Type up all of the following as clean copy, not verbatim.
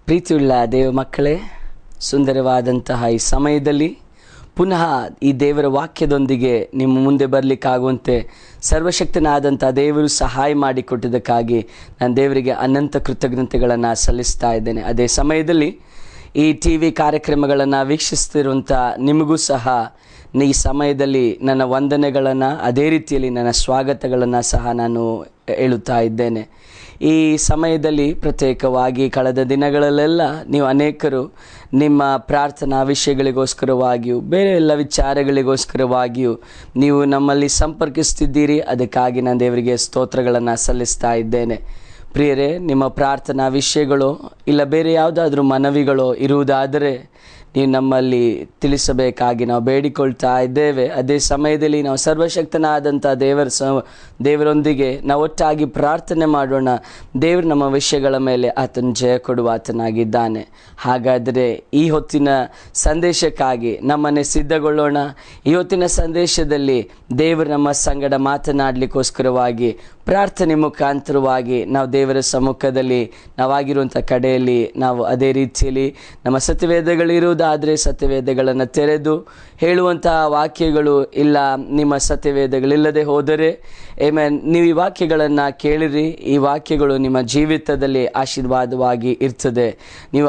ಪ್ರೀತಿಯುಳ್ಳ ದೇವ ಮಕ್ಕಳೇ, ಸುಂದರವಾದಂತಹ ಈ ಸಮಯದಲ್ಲಿ ಪುನಃ ಈ ದೇವರ ವಾಕ್ಯದೊಂದಿಗೆ ನಿಮ್ಮ ಮುಂದೆ ಬರಲಿಕ್ಕಾಗುವಂತೆ ಸರ್ವಶಕ್ತನಾದಂಥ ದೇವರು ಸಹಾಯ ಮಾಡಿಕೊಟ್ಟಿದ್ದಕ್ಕಾಗಿ ನಾನು ದೇವರಿಗೆ ಅನಂತ ಕೃತಜ್ಞತೆಗಳನ್ನು ಸಲ್ಲಿಸ್ತಾ ಇದ್ದೇನೆ. ಅದೇ ಸಮಯದಲ್ಲಿ ಈ ಟಿ ವಿ ಕಾರ್ಯಕ್ರಮಗಳನ್ನು ವೀಕ್ಷಿಸ್ತಿರುವಂಥ ನಿಮಗೂ ಸಹ ಈ ಸಮಯದಲ್ಲಿ ನನ್ನ ವಂದನೆಗಳನ್ನು, ಅದೇ ರೀತಿಯಲ್ಲಿ ನನ್ನ ಸ್ವಾಗತಗಳನ್ನು ಸಹ ನಾನು ಹೇಳುತ್ತಾ ಇದ್ದೇನೆ. ಈ ಸಮಯದಲ್ಲಿ ಪ್ರತ್ಯೇಕವಾಗಿ ಕಳೆದ ದಿನಗಳಲ್ಲೆಲ್ಲ ನೀವು ಅನೇಕರು ನಿಮ್ಮ ಪ್ರಾರ್ಥನಾ ವಿಷಯಗಳಿಗೋಸ್ಕರವಾಗಿಯೂ ಬೇರೆ ಎಲ್ಲ ವಿಚಾರಗಳಿಗೋಸ್ಕರವಾಗಿಯೂ ನೀವು ನಮ್ಮಲ್ಲಿ ಸಂಪರ್ಕಿಸ್ತಿದ್ದೀರಿ. ಅದಕ್ಕಾಗಿ ನಾನು ದೇವರಿಗೆ ಸ್ತೋತ್ರಗಳನ್ನು ಸಲ್ಲಿಸ್ತಾ ಇದ್ದೇನೆ. ಪ್ರಿಯರೇ, ನಿಮ್ಮ ಪ್ರಾರ್ಥನಾ ವಿಷಯಗಳು ಇಲ್ಲ ಬೇರೆ ಯಾವುದಾದ್ರೂ ಮನವಿಗಳು ಇರುವುದಾದರೆ ನೀವು ನಮ್ಮಲ್ಲಿ ತಿಳಿಸಬೇಕಾಗಿ ನಾವು ಬೇಡಿಕೊಳ್ತಾ ಇದ್ದೇವೆ. ಅದೇ ಸಮಯದಲ್ಲಿ ನಾವು ಸರ್ವಶಕ್ತನಾದಂಥ ದೇವರೊಂದಿಗೆ ನಾವು ಒಟ್ಟಾಗಿ ಪ್ರಾರ್ಥನೆ ಮಾಡೋಣ. ದೇವರು ನಮ್ಮ ವಿಷಯಗಳ ಮೇಲೆ ಆತನ ಜಯ ಕೊಡುವ ಆತನಾಗಿದ್ದಾನೆ. ಹಾಗಾದರೆ ಈ ಹೊತ್ತಿನ ಸಂದೇಶಕ್ಕಾಗಿ ನಮ್ಮನ್ನೇ ಸಿದ್ಧಗೊಳ್ಳೋಣ. ಈ ಹೊತ್ತಿನ ಸಂದೇಶದಲ್ಲಿ ದೇವರು ನಮ್ಮ ಸಂಗಡ ಮಾತನಾಡಲಿಕ್ಕೋಸ್ಕರವಾಗಿ ಪ್ರಾರ್ಥನೆ ಮುಖಾಂತರವಾಗಿ ನಾವು ದೇವರ ಸಮ್ಮುಖದಲ್ಲಿ ನಾವಾಗಿರುವಂಥ ಕಡೆಯಲ್ಲಿ ನಾವು ಅದೇ ರೀತಿಯಲ್ಲಿ ನಮ್ಮ ಸತ್ಯವೇದಗಳಿರುವುದಾದರೆ ಸತ್ಯವೇದಗಳನ್ನು ತೆರೆದು ಹೇಳುವಂತಹ ವಾಕ್ಯಗಳು ಇಲ್ಲ ನಿಮ್ಮ ಸತ್ಯವೇದಗಳಿಲ್ಲದೆ ಹೋದರೆ ನೀವು ಈ ವಾಕ್ಯಗಳನ್ನು ಕೇಳಿರಿ. ಈ ವಾಕ್ಯಗಳು ನಿಮ್ಮ ಜೀವಿತದಲ್ಲಿ ಆಶೀರ್ವಾದವಾಗಿ ಇರ್ತದೆ. ನೀವು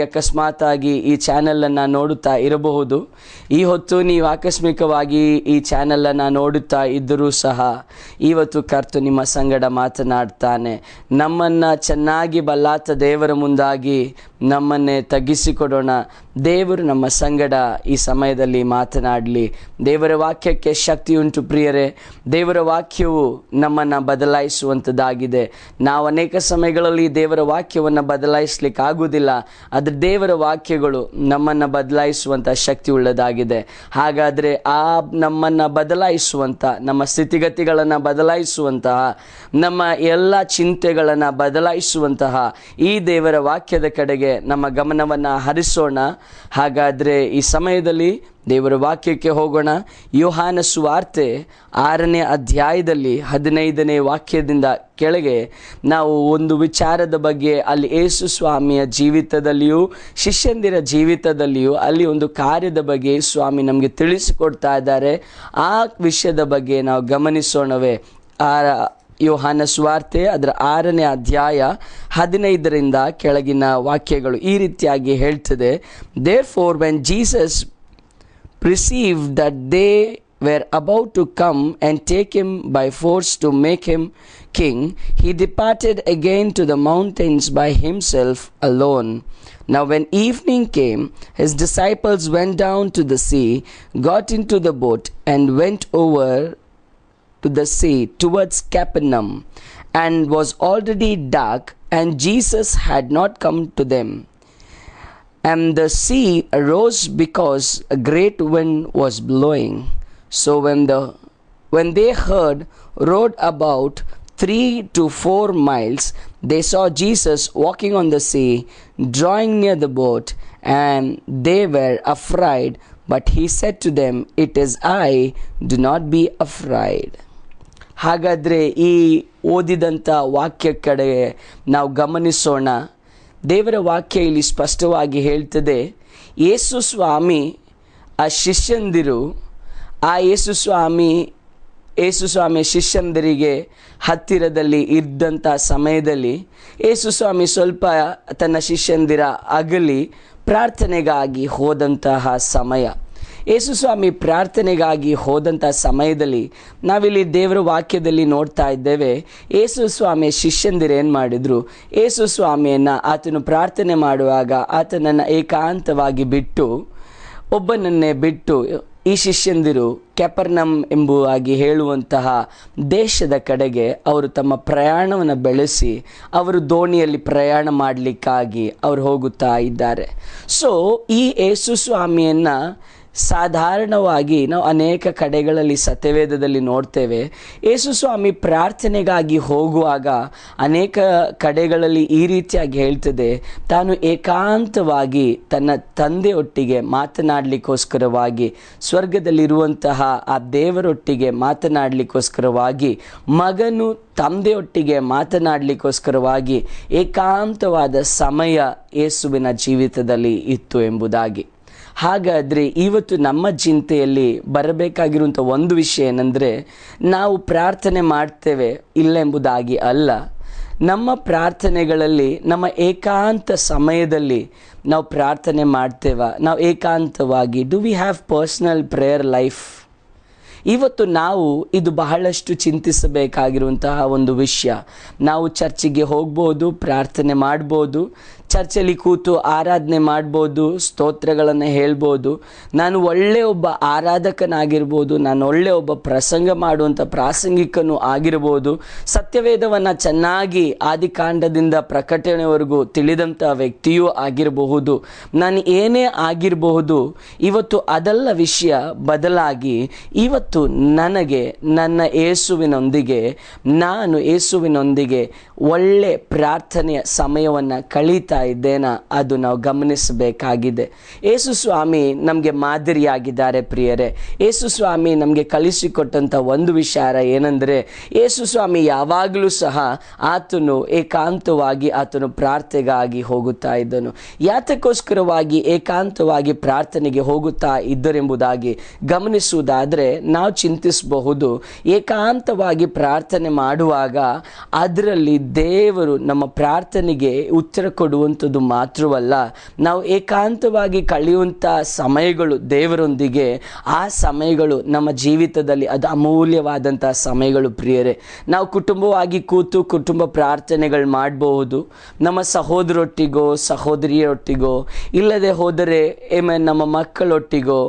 ಅಕಸ್ಮಾತಾಗಿ ಈ ಚಾನಲನ್ನು ನೋಡುತ್ತಾ ಇರಬಹುದು. ಈ ಹೊತ್ತು ನೀವು ಆಕಸ್ಮಿಕವಾಗಿ ಈ ಚಾನಲನ್ನು ನೋಡುತ್ತಾ ಇದ್ದರೂ ಸಹ ಇವತ್ತು ಕರ್ತನು ನಿಮ್ಮ ಸಂಗಡ ಮಾತನಾಡ್ತಾನೆ. ನಮ್ಮನ್ನು ಚೆನ್ನಾಗಿ ಬಲ್ಲಾತ ದೇವರ ಮುಂದಾಗಿ ನಮ್ಮನ್ನೇ ತಗ್ಗಿಸಿಕೊಡೋಣ. ದೇವರು ನಮ್ಮ ಸಂಗಡ ಈ ಸಮಯದಲ್ಲಿ ಮಾತನಾಡಲಿ. ದೇವರ ವಾಕ್ಯಕ್ಕೆ ಶಕ್ತಿ ಉಂಟು ಪ್ರಿಯರೇ. ದೇವರ ವಾಕ್ಯವು ನಮ್ಮನ್ನು ಬದಲಾಯಿಸುವಂಥದ್ದಾಗಿದೆ. ನಾವು ಅನೇಕ ಸಮಯಗಳಲ್ಲಿ ದೇವರ ವಾಕ್ಯವನ್ನು ಬದಲಾಯಿಸಲಿಕ್ಕೆ ಆಗುವುದಿಲ್ಲ. ಆದರೆ ದೇವರ ವಾಕ್ಯಗಳು ನಮ್ಮನ್ನು ಬದಲಾಯಿಸುವಂಥ ಶಕ್ತಿ ಉಳ್ಳದಾಗಿದೆ. ಹಾಗಾದರೆ ಆ ನಮ್ಮನ್ನು ಬದಲಾಯಿಸುವಂಥ, ನಮ್ಮ ಸ್ಥಿತಿಗತಿಗಳನ್ನು ಬದಲಾಯಿಸುವಂತಹ, ನಮ್ಮ ಎಲ್ಲ ಚಿಂತೆಗಳನ್ನು ಬದಲಾಯಿಸುವಂತಹ ಈ ದೇವರ ವಾಕ್ಯದ ಕಡೆಗೆ ನಮ್ಮ ಗಮನವನ್ನು ಹರಿಸೋಣ. ಹಾಗಾದರೆ ಈ ಸಮಯದಲ್ಲಿ ದೇವರ ವಾಕ್ಯಕ್ಕೆ ಹೋಗೋಣ. ಯೋಹಾನ ಸುವಾರ್ತೆ 6ನೇ ಅಧ್ಯಾಯದಲ್ಲಿ 15ನೇ ವಾಕ್ಯದಿಂದ ಕೆಳಗೆ ನಾವು ಒಂದು ವಿಚಾರದ ಬಗ್ಗೆ, ಅಲ್ಲಿ ಯೇಸು ಸ್ವಾಮಿಯ ಜೀವಿತದಲ್ಲಿಯೂ ಶಿಷ್ಯಂದಿರ ಜೀವಿತದಲ್ಲಿಯೂ ಅಲ್ಲಿ ಒಂದು ಕಾರ್ಯದ ಬಗ್ಗೆ ಸ್ವಾಮಿ ನಮಗೆ ತಿಳಿಸಿಕೊಡ್ತಾ ಇದ್ದಾರೆ. ಆ ವಿಷಯದ ಬಗ್ಗೆ ನಾವು ಗಮನಿಸೋಣವೇ. ಯೋಹಾನ ಸುವಾರ್ತೆ ಅದರ 6ನೇ ಅಧ್ಯಾಯ 15ರಿಂದ ಕೆಳಗಿನ ವಾಕ್ಯಗಳು ಈ ರೀತಿಯಾಗಿ ಹೇಳ್ತದೆ. Therefore when Jesus perceived that they were about to come and take him by force to make him king, he departed again to the mountains by himself alone. Now when evening came, his disciples went down to the sea, got into the boat, and went over to the sea towards Capernaum, and was already dark, and Jesus had not come to them. And the sea arose because a great wind was blowing. So when they rowed about 3 to 4 miles, they saw Jesus walking on the sea, drawing near the boat, and they were afraid. But he said to them, "It is I, do not be afraid." ಹಾಗಾದರೆ ಈ ಓದಿದಂಥ ವಾಕ್ಯ ಕಡೆ ನಾವು ಗಮನಿಸೋಣ. ದೇವರ ವಾಕ್ಯ ಇಲ್ಲಿ ಸ್ಪಷ್ಟವಾಗಿ ಹೇಳ್ತದೆ, ಯೇಸು ಸ್ವಾಮಿ ಆ ಶಿಷ್ಯಂದಿರು ಯೇಸು ಸ್ವಾಮಿ ಶಿಷ್ಯಂದರಿಗೆ ಹತ್ತಿರದಲ್ಲಿ ಇದ್ದಂಥ ಸಮಯದಲ್ಲಿ ಯೇಸು ಸ್ವಾಮಿ ಸ್ವಲ್ಪ ತನ್ನ ಶಿಷ್ಯಂದಿರ ಅಗಲಿ ಪ್ರಾರ್ಥನೆಗಾಗಿ ಹೋದಂತಹ ಸಮಯ. ಯೇಸು ಸ್ವಾಮಿ ಪ್ರಾರ್ಥನೆಗಾಗಿ ಹೋದಂಥ ಸಮಯದಲ್ಲಿ ನಾವಿಲ್ಲಿ ದೇವರ ವಾಕ್ಯದಲ್ಲಿ ನೋಡ್ತಾ ಇದ್ದೇವೆ. ಯೇಸು ಸ್ವಾಮಿಯ ಶಿಷ್ಯಂದಿರು ಏನು ಮಾಡಿದರು? ಯೇಸು ಸ್ವಾಮಿಯನ್ನು ಆತನು ಪ್ರಾರ್ಥನೆ ಮಾಡುವಾಗ ಆತನನ್ನು ಏಕಾಂತವಾಗಿ ಒಬ್ಬನನ್ನೇ ಬಿಟ್ಟು ಈ ಶಿಷ್ಯಂದಿರು ಕ್ಯಾಪರ್ನಮ್ ಎಂಬುದಾಗಿ ಹೇಳುವಂತಹ ದೇಶದ ಕಡೆಗೆ ಅವರು ತಮ್ಮ ಪ್ರಯಾಣವನ್ನು ಬೆಳೆಸಿ ಅವರು ದೋಣಿಯಲ್ಲಿ ಪ್ರಯಾಣ ಮಾಡಲಿಕ್ಕಾಗಿ ಅವರು ಹೋಗುತ್ತಾ ಇದ್ದಾರೆ. ಸೊ ಈ ಯೇಸು ಸ್ವಾಮಿಯನ್ನು ಸಾಧಾರಣವಾಗಿ ನಾವು ಅನೇಕ ಕಡೆಗಳಲ್ಲಿ ಸತ್ಯವೇದದಲ್ಲಿ ನೋಡ್ತೇವೆ, ಯೇಸು ಸ್ವಾಮಿ ಪ್ರಾರ್ಥನೆಗಾಗಿ ಹೋಗುವಾಗ ಅನೇಕ ಕಡೆಗಳಲ್ಲಿ ಈ ರೀತಿಯಾಗಿ ಹೇಳ್ತದೆ, ತಾನು ಏಕಾಂತವಾಗಿ ತನ್ನ ತಂದೆಯೊಟ್ಟಿಗೆ ಮಾತನಾಡಲಿಕ್ಕೋಸ್ಕರವಾಗಿ, ಸ್ವರ್ಗದಲ್ಲಿರುವಂತಹ ಆ ದೇವರೊಟ್ಟಿಗೆ ಮಾತನಾಡಲಿಕ್ಕೋಸ್ಕರವಾಗಿ, ಮಗನು ತಂದೆಯೊಟ್ಟಿಗೆ ಮಾತನಾಡಲಿಕ್ಕೋಸ್ಕರವಾಗಿ ಏಕಾಂತವಾದ ಸಮಯ ಯೇಸುವಿನ ಜೀವಿತದಲ್ಲಿ ಇತ್ತು ಎಂಬುದಾಗಿ. ಹಾಗಾದರೆ ಇವತ್ತು ನಮ್ಮ ಚಿಂತೆಯಲ್ಲಿ ಬರಬೇಕಾಗಿರುವಂಥ ಒಂದು ವಿಷಯ ಏನಂದರೆ, ನಾವು ಪ್ರಾರ್ಥನೆ ಮಾಡ್ತೇವೆ ಇಲ್ಲ ಎಂಬುದಾಗಿ ಅಲ್ಲ, ನಮ್ಮ ಪ್ರಾರ್ಥನೆಗಳಲ್ಲಿ ನಮ್ಮ ಏಕಾಂತ ಸಮಯದಲ್ಲಿ ನಾವು ಪ್ರಾರ್ಥನೆ ಮಾಡ್ತೇವ, ನಾವು ಏಕಾಂತವಾಗಿ do we have personal prayer life? ಇವತ್ತು ನಾವು ಇದು ಬಹಳಷ್ಟು ಚಿಂತಿಸಬೇಕಾಗಿರುವಂತಹ ಒಂದು ವಿಷಯ. ನಾವು ಚರ್ಚಿಗೆ ಹೋಗ್ಬೋದು, ಪ್ರಾರ್ಥನೆ ಮಾಡ್ಬೋದು, ಚರ್ಚಲ್ಲಿ ಕೂತು ಆರಾಧನೆ ಮಾಡ್ಬೋದು, ಸ್ತೋತ್ರಗಳನ್ನು ಹೇಳ್ಬೋದು, ನಾನು ಒಳ್ಳೆಯ ಒಬ್ಬ ಆರಾಧಕನಾಗಿರ್ಬೋದು, ನಾನು ಒಳ್ಳೆಯ ಒಬ್ಬ ಪ್ರಸಂಗ ಮಾಡುವಂಥ ಪ್ರಾಸಂಗಿಕನು ಆಗಿರ್ಬೋದು, ಸತ್ಯವೇದವನ್ನು ಚೆನ್ನಾಗಿ ಆದಿಕಾಂಡದಿಂದ ಪ್ರಕಟಣೆವರೆಗೂ ತಿಳಿದಂಥ ವ್ಯಕ್ತಿಯೂ ಆಗಿರಬಹುದು, ನಾನು ಏನೇ ಆಗಿರಬಹುದು. ಇವತ್ತು ಅದೆಲ್ಲ ವಿಷಯ ಬದಲಾಗಿ ಇವತ್ತು ನನಗೆ ನನ್ನ ಯೇಸುವಿನೊಂದಿಗೆ, ನಾನು ಯೇಸುವಿನೊಂದಿಗೆ ಒಳ್ಳೆ ಪ್ರಾರ್ಥನೆಯ ಸಮಯವನ್ನು ಕಳೀತಾ ಇದ್ದೇನಾ, ಅದು ನಾವು ಗಮನಿಸಬೇಕಾಗಿದೆ. ಯೇಸು ಸ್ವಾಮಿ ನಮಗೆ ಮಾದರಿಯಾಗಿದ್ದಾರೆ ಪ್ರಿಯರೇ. ಯೇಸು ಸ್ವಾಮಿ ನಮಗೆ ಕಲಿಸಿಕೊಟ್ಟಂಥ ಒಂದು ವಿಚಾರ ಏನಂದರೆ, ಯೇಸು ಸ್ವಾಮಿ ಯಾವಾಗಲೂ ಸಹ ಆತನು ಏಕಾಂತವಾಗಿ ಆತನು ಪ್ರಾರ್ಥನೆಗಾಗಿ ಹೋಗುತ್ತಾ ಇದ್ದನು. ಯಾತಕ್ಕೋಸ್ಕರವಾಗಿ ಏಕಾಂತವಾಗಿ ಪ್ರಾರ್ಥನೆಗೆ ಹೋಗುತ್ತಾ ಇದ್ದರೆಂಬುದಾಗಿ ಗಮನಿಸುವುದಾದರೆ ನಾವು ಚಿಂತಿಸಬಹುದು. ಏಕಾಂತವಾಗಿ ಪ್ರಾರ್ಥನೆ ಮಾಡುವಾಗ ಅದರಲ್ಲಿ ದೇವರು ನಮ್ಮ ಪ್ರಾರ್ಥನೆಗೆ ಉತ್ತರ ಕೊಡುವಂಥದ್ದು ಮಾತ್ರವಲ್ಲ, ನಾವು ಏಕಾಂತವಾಗಿ ಕಳೆಯುವಂಥ ಸಮಯಗಳು ದೇವರೊಂದಿಗೆ, ಆ ಸಮಯಗಳು ನಮ್ಮ ಜೀವಿತದಲ್ಲಿ ಅದು ಅಮೂಲ್ಯವಾದಂಥ ಸಮಯಗಳು ಪ್ರಿಯರೇ. ನಾವು ಕುಟುಂಬವಾಗಿ ಕೂತು ಕುಟುಂಬ ಪ್ರಾರ್ಥನೆಗಳು ಮಾಡಬಹುದು, ನಮ್ಮ ಸಹೋದರೊಟ್ಟಿಗೋ ಸಹೋದರಿಯರೊಟ್ಟಿಗೋ, ಇಲ್ಲದೆ ಹೋದರೆ ನಮ್ಮ ಮಕ್ಕಳೊಟ್ಟಿಗೋ,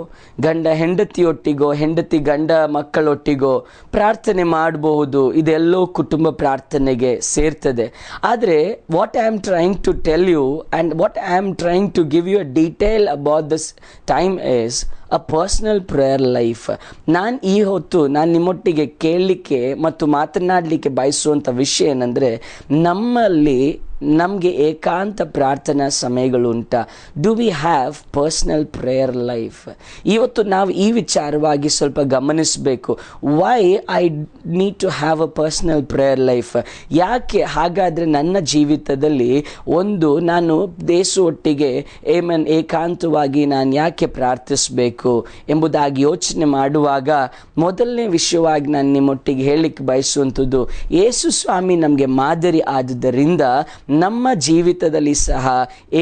ಗಂಡ ಹೆಂಡತಿಯೊಟ್ಟಿಗೋ, ಹೆಂಡತಿ ಗಂಡ ಮಕ್ಕಳೊಟ್ಟಿಗೋ ಪ್ರಾರ್ಥನೆ ಮಾಡಬಹುದು. ಇದೆಲ್ಲೋ ಕುಟುಂಬ ಪ್ರಾರ್ಥನೆಗೆ ಸೇರ್ತದೆ. ಆದರೆ what I am trying to tell you and what I am trying to give you a detail about this time is a personal prayer life. ನಾನು ಈ ಹೊತ್ತು ನಾನು ನಿಮ್ಮೊಟ್ಟಿಗೆ ಕೇಳಲಿಕ್ಕೆ ಮತ್ತು ಮಾತನಾಡಲಿಕ್ಕೆ ಬಯಸುವಂಥ ವಿಷಯ ಏನಂದರೆ, ನಮಗೆ ಏಕಾಂತ ಪ್ರಾರ್ಥನಾ ಸಮಯಗಳು ಉಂಟಾ? Do we have personal prayer life? ಇವತ್ತು ನಾವು ಈ ವಿಚಾರವಾಗಿ ಸ್ವಲ್ಪ ಗಮನಿಸಬೇಕು. Why I need to have a personal prayer life? ಯಾಕೆ ಹಾಗಾದರೆ ನನ್ನ ಜೀವಿತದಲ್ಲಿ ನಾನು ಯೇಸು ಒಟ್ಟಿಗೆ ಏಕಾಂತವಾಗಿ ನಾನು ಯಾಕೆ ಪ್ರಾರ್ಥಿಸಬೇಕು ಎಂಬುದಾಗಿ ಯೋಚನೆ ಮಾಡುವಾಗ, ಮೊದಲನೇ ವಿಷಯವಾಗಿ ನಾನು ನಿಮ್ಮೊಟ್ಟಿಗೆ ಹೇಳಲಿಕ್ಕೆ ಬಯಸುವಂಥದ್ದು, ಯೇಸು ಸ್ವಾಮಿ ನಮಗೆ ಮಾದರಿ ಆದುದರಿಂದ ನಮ್ಮ ಜೀವಿತದಲ್ಲಿ ಸಹ